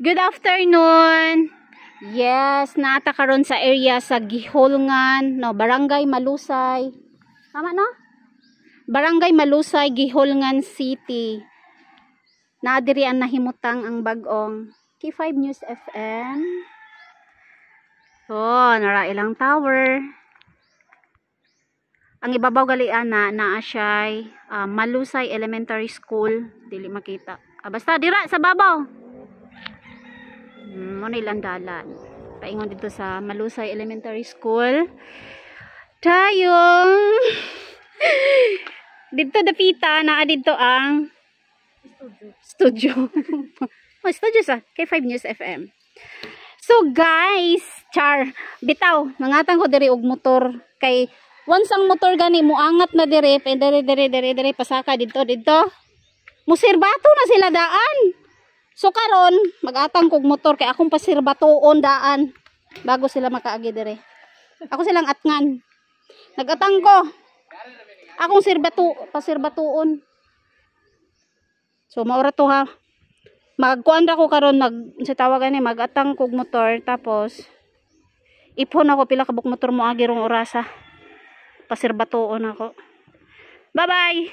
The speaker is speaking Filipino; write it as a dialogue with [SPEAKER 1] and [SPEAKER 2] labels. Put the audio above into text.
[SPEAKER 1] Good afternoon. Yes, naata karon sa area sa Giholngan, no, Barangay Malusay. Tama no? Barangay Malusay, Giholngan City. Naadiri ang nahimutang ang bagong K5 News FM. So, nara ilang tower. Ang ibabaw galian naa siya Malusay Elementary School, dili makita. Basta dira sa babaw. Mo nilang dalan. Paingon dito sa Malusay Elementary School. Tayong dito dapita naa dito ang studio. Studio sa K5 News FM. So guys, bitaw, nangatang ko diri og motor kay once ang motor gani muangat na diri, diri pasaka dito. Musirbato na sila daan. So karon magatang kog motor kay akong pasirbatoon daan bago sila makaagi diri. Ako silang atngan. Nagatang ko. Akong pasirbatoon. So maura to ha. Magkuan ra ko karon sa tawagan ni magatang kog motor tapos ipon ako pila ka buk motor mo agi rong orasa. Pasirbatoon ako. Bye bye.